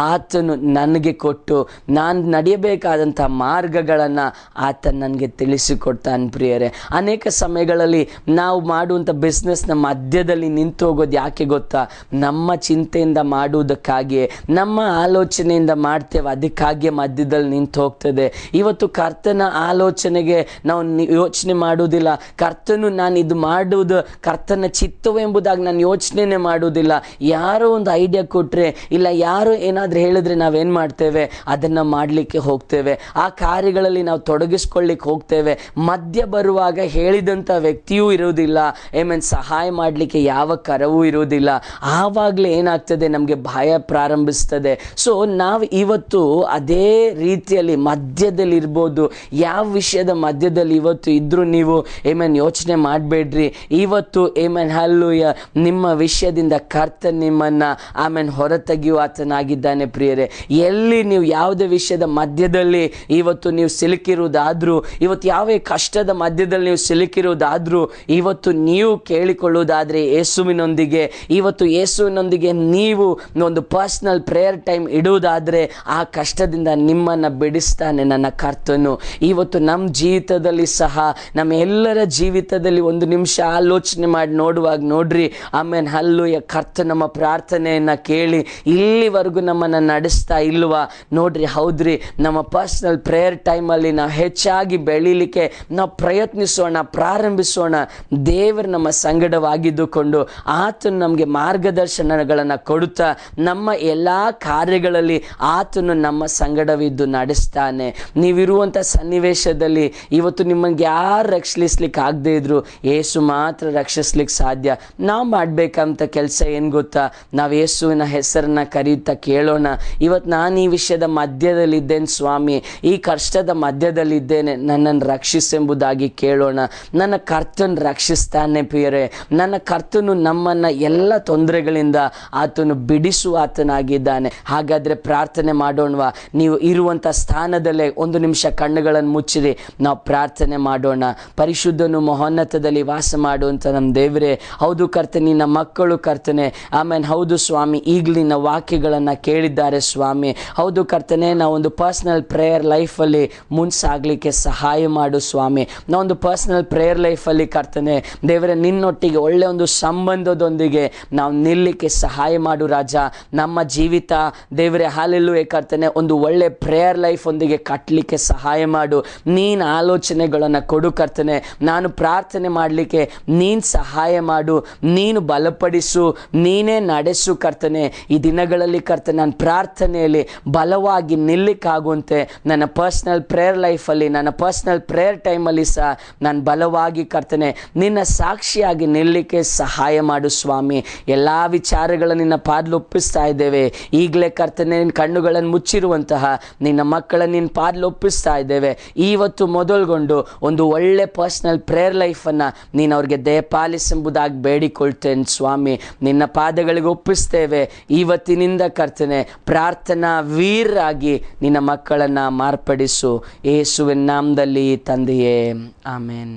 ಆತನು ನನಗೆ ಕೊಟ್ಟು ನಾನು ನಡೆಯಬೇಕಾದಂಥ ಮಾರ್ಗಗಳನ್ನು ಆತ ನನಗೆ ತಿಳಿಸಿಕೊಡ್ತಾನೆ ಪ್ರಿಯರೇ. ಅನೇಕ ಸಮಯಗಳಲ್ಲಿ ನಾವು ಮಾಡುವಂಥ ಬಿಸ್ನೆಸ್ನ ಮಧ್ಯದಲ್ಲಿ ನಿಂತು ಹೋಗೋದು ಯಾಕೆ ಗೊತ್ತಾ? ನಮ್ಮ ಚಿಂತೆಯಿಂದ ಮಾಡುವುದಕ್ಕಾಗಿಯೇ, ನಮ್ಮ ಆಲೋಚನೆಯಿಂದ ಮಾಡ್ತೇವೆ, ಅದಕ್ಕಾಗಿಯೇ ಮಧ್ಯದಲ್ಲಿ ನಿಂತು ಹೋಗ್ತದೆ. ಇವತ್ತು ಕರ್ತನ ಆಲೋಚನೆಗೆ ನಾವು ಯೋಚನೆ ಮಾಡುವುದಿಲ್ಲ. ಕರ್ತನು ನಾನು ಇದು ಮಾಡುವುದು ಕರ್ತನ ಚಿತ್ತವು ಎಂಬುದಾಗಿ ನಾನು ಯೋಚನೆ ಮಾಡುವುದಿಲ್ಲ. ಯಾರೋ ಒಂದು ಐಡಿಯಾ ಕೊಟ್ಟರೆ, ಇಲ್ಲ ಯಾರೋ ಏನಾದರೂ ಹೇಳಿದ್ರೆ ನಾವೇನು ಮಾಡ್ತೇವೆ? ಅದನ್ನು ಮಾಡಲಿಕ್ಕೆ ಹೋಗ್ತೇವೆ, ಆ ಕಾರ್ಯಗಳಲ್ಲಿ ನಾವು ತೊಡಗಿಸ್ಕೊಳ್ಳಿಕ್ಕೆ ಹೋಗ್ತೇವೆ. ಮಧ್ಯ ಬರುವಾಗ ಹೇಳಿದಂಥ ವ್ಯಕ್ತಿಯೂ ಇರುವುದಿಲ್ಲ, ಸಹಾಯ ಮಾಡಲಿಕ್ಕೆ ಯಾವ ಕರವೂ ಇರುವುದಿಲ್ಲ. ಆವಾಗಲೇ ಏನಾಗ್ತದೆ? ನಮಗೆ ಭಯ ಪ್ರಾರಂಭಿಸ್ತದೆ. ಸೊ ನಾವು ಇವತ್ತು ಅದೇ ರೀತಿಯಲ್ಲಿ ಮಧ್ಯದಲ್ಲಿ ಇರ್ಬೋದು. ಯಾವ ವಿಷಯದ ಮಧ್ಯದಲ್ಲಿ ಇವತ್ತು ಇದ್ರೂ ನೀವು ಏಮನ್ ಯೋಚನೆ ಮಾಡಬೇಡ್ರಿ. ಇವತ್ತು ಏಮನ್ ಹಲ್ಲುಯ ನಿಮ್ಮ ವಿಷಯದಿಂದ ಕರ್ತನ ನಿಮ್ಮನ್ನು ಹೊರತೆಗೆಯುವ ಆತನಾಗಿದ್ದಾನೆ. ಪ್ರಿಯರೇ, ಎಲ್ಲಿ ನೀವು ಯಾವುದೇ ವಿಷಯದ ಮಧ್ಯದಲ್ಲಿ ಇವತ್ತು ನೀವು ಸಿಲುಕಿರುವುದಾದ್ರೂ, ಇವತ್ತು ಯಾವ ಕಷ್ಟದ ಮಧ್ಯದಲ್ಲಿ ನೀವು ಸಿಲುಕಿರುವುದಾದ್ರೂ, ಇವತ್ತು ನೀವು ಕೇಳಿಕೊಳ್ಳುವುದಾದರೆ ಯೇಸುವಿನೊಂದಿಗೆ, ಇವತ್ತು ಯೇಸುವಿನೊಂದಿಗೆ ನೀವು ಒಂದು ಪರ್ಸನಲ್ ಪ್ರೇಯರ್ ಟೈಮ್ ಇಡುವುದಾದರೆ ಆ ಕಷ್ಟದಿಂದ ನಿಮ್ಮನ್ನು ಬಿಡಿಸ್ತಾನೆ ನನ್ನ ಕರ್ತನು. ಇವತ್ತು ನಮ್ಮ ಜೀವಿತದಲ್ಲಿ ಸಹ, ನಮ್ಮ ಎಲ್ಲರ ಜೀವಿತದಲ್ಲಿ ಒಂದು ನಿಮಿಷ ಆಲೋಚನೆ ಮಾಡಿ ನೋಡುವಾಗ ನೋಡ್ರಿ, ಹಲ್ಲುಯ ಕರ್ತ ನಮ್ಮ ಪ್ರಾರ್ಥನೆಯನ್ನು ಕೇಳಿ ಇಲ್ಲಿವರೆಗೂ ನಮ್ಮನ್ನು ನಡೆಸ್ತಾ ಇಲ್ವಾ ನೋಡ್ರಿ. ಹೌದ್ರಿ, ನಮ್ಮ ಪರ್ಸನಲ್ ಪ್ರೇಯರ್ ಟೈಮಲ್ಲಿ ನಾವು ಹೆಚ್ಚಾಗಿ ಬೆಳೀಲಿಕ್ಕೆ ನಾವು ಪ್ರಯತ್ನಿಸೋಣ, ಪ್ರಾರಂಭಿಸೋಣ. ದೇವರು ನಮ್ಮ ಸಂಗಡವಾಗಿದ್ದುಕೊಂಡು ಆತನು ನಮಗೆ ಮಾರ್ಗದರ್ಶನಗಳನ್ನು ಕೊಡುತ್ತಾ ನಮ್ಮ ಎಲ್ಲ ಕಾರ್ಯಗಳಲ್ಲಿ ಆತನು ನಮ್ಮ ಸಂಗಡವಿದ್ದು ನಡೆಸ್ತಾನೆ. ನೀವಿರುವಂಥ ಸನ್ನಿವೇಶದಲ್ಲಿ ಇವತ್ತು ನಿಮಗೆ ಯಾರು ರಕ್ಷಿಸ್ಲಿಕ್ಕೆ ಆಗದೇ ಇದ್ರು ಯೇಸು ಮಾತ್ರ ರಕ್ಷಿಸ್ಲಿಕ್ಕೆ ಸಾಧ್ಯ. ನಾವು ಮಾಡಬೇಕಂತ ಕೆಲಸ ಏನು ಗೊತ್ತಾ? ನಾವು ಯೇಸುವಿನ ಹೆಸರನ್ನು ಕರೀತಾ ಕೇಳೋಣ, ಇವತ್ತು ನಾನು ಈ ವಿಷಯದ ಮಧ್ಯದಲ್ಲಿದ್ದೇನೆ ಸ್ವಾಮಿ, ಈ ಕಷ್ಟದ ಮಧ್ಯದಲ್ಲಿದ್ದೇನೆ, ನನ್ನನ್ನು ರಕ್ಷಿಸೆಂಬುದಾಗಿ ಕೇಳೋಣ. ನನ್ನ ಕರ್ತನು ರಕ್ಷಿಸ್ತಾನೆ ಪ್ರಿಯರೇ. ನನ್ನ ಕರ್ತನು ನಮ್ಮನ್ನು ಎಲ್ಲ ತೊಂದರೆಗಳಿಂದ ಆತನು ಬಿಡಿಸುವ ಆತನಾಗಿದ್ದಾನೆ. ಹಾಗಾದರೆ ಪ್ರಾರ್ಥನೆ ಮಾಡೋಣವಾ? ನೀವು ಇರುವಂಥ ಸ್ಥಾನದಲ್ಲೇ ಒಂದು ನಿಮಿಷ ಕಣ್ಣುಗಳನ್ನು ಮುಚ್ಚಿರಿ, ನಾವು ಪ್ರಾರ್ಥನೆ ಮಾಡೋಣ. ಪರಿಶುದ್ಧನು ಮಹೋನ್ನತದಲ್ಲಿ ವಾಸ ಮಾಡುವಂಥ ನಮ್ಮ ದೇವರೇ, ಹೌದು ಕರ್ತನೆ, ನಿನ್ನ ಮಕ್ಕಳು ಕರ್ತನೆ, ಹೌದು ಸ್ವಾಮಿ, ಈಗಲೂ ನಿನ್ನ ವಾಕ್ಯಗಳನ್ನು ಕೇಳಿದ್ದಾರೆ ಸ್ವಾಮಿ. ಹೌದು ಕರ್ತನೆ, ನಾವೊಂದು ಪರ್ಸನಲ್ ಪ್ರೇಯರ್ ಲೈಫಲ್ಲಿ ಮುಂಸಾಗಲಿಕ್ಕೆ ಸಹಾಯ ಮಾಡು ಸ್ವಾಮಿ. ನಾವೊಂದು ಪರ್ಸನಲ್ ಪ್ರೇಯರ್ ಲೈಫಲ್ಲಿ ಕರ್ತನೆ ದೇವರೇ, ನಿನ್ನೊಟ್ಟಿಗೆ ಒಳ್ಳೆಯ ಒಂದು ಸಂಬಂಧದೊಂದಿಗೆ ನಾವು ನಿಲ್ಲಲಿಕ್ಕೆ ಸಹಾಯ ಮಾಡು ರಾಜ. ನಮ್ಮ ಜೀವಿತ ದೇವರೇ ಹಾಲೆಲ್ಲೂಯಾ ಕರ್ತನೆ, ಒಂದು ಒಳ್ಳೆ ಪ್ರೇಯರ್ ಲೈಫ್ ಒಂದಿಗೆ ಕಟ್ಟಲಿಕ್ಕೆ ಸಹಾಯ ಮಾಡು. ನೀನು ಆಲೋಚನೆಗಳನ್ನು ಕೊಡು ಕರ್ತನೆ. ನಾನು ಪ್ರಾರ್ಥನೆ ಮಾಡಲಿಕ್ಕೆ ನೀನು ಸಹಾಯ ಮಾಡು, ನೀನು ಬಲಪಡಿಸು, ನೀನೇ ನಡೆಸು ಕರ್ತನೆ. ಈ ದಿನಗಳಲ್ಲಿ ಕರ್ತನೆ ನನ್ನ ಪ್ರಾರ್ಥನೆಯಲ್ಲಿ ಬಲವಾಗಿ ನಿಲ್ಲಿಕ್ಕಾಗುವಂತೆ ನನ್ನ ಪರ್ಸ್ನಲ್ ಪ್ರೇಯರ್ ಲೈಫಲ್ಲಿ, ನನ್ನ ಪರ್ಸ್ನಲ್ ಪ್ರೇಯರ್ ಟೈಮಲ್ಲಿ ಸಹ ನಾನು ಬಲವಾಗಿ ಕರ್ತನೆ ನಿನ್ನ ಸಾಕ್ಷಿಯಾಗಿ ನಿಲ್ಲಲಿಕ್ಕೆ ಸಹಾಯ ಮಾಡು ಸ್ವಾಮಿ. ಎಲ್ಲ ವಿಚಾರಗಳನ್ನು ನಿನ್ನ ಪಾದಲು ಒಪ್ಪಿಸ್ತಾ ಇದ್ದೇವೆ. ಈಗಲೇ ಕರ್ತನೆ ನಿನ್ನ ಕಣ್ಣುಗಳನ್ನು ಮುಚ್ಚಿರುವಂತಹ ನಿನ್ನ ಮಕ್ಕಳನ್ನು ನಿನ್ನ ಪಾದಲು ಒಪ್ಪಿಸ್ತಾ ಇದ್ದೇವೆ. ಇವತ್ತು ಮೊದಲುಗೊಂಡು ಒಂದು ಒಳ್ಳೆ ಪರ್ಸ್ನಲ್ ಪ್ರೇಯರ್ ಲೈಫನ್ನು ನೀನು ಅವ್ರಿಗೆ ದಯಪಾಲಿಸೆಂಬುದಾಗಿ ಬೇಡಿಕೊಳ್ತೇನೆ ಸ್ವಾಮಿ. ನಿನ್ನ ಪಾದಗಳಿಗೆ ಒಪ್ಪಿಸ್ತೇವೆ. ಇವತ್ತಿನಿಂದ ಕರ್ತನೆ ಪ್ರಾರ್ಥನಾ ವೀರರಾಗಿ ನಿನ್ನ ಮಕ್ಕಳನ್ನು ಮಾರ್ಪಡಿಸು. ಯೇಸುವಿನ ನಾಮದಲ್ಲಿ ತಂದೆಯೇ, ಆಮೇನ್.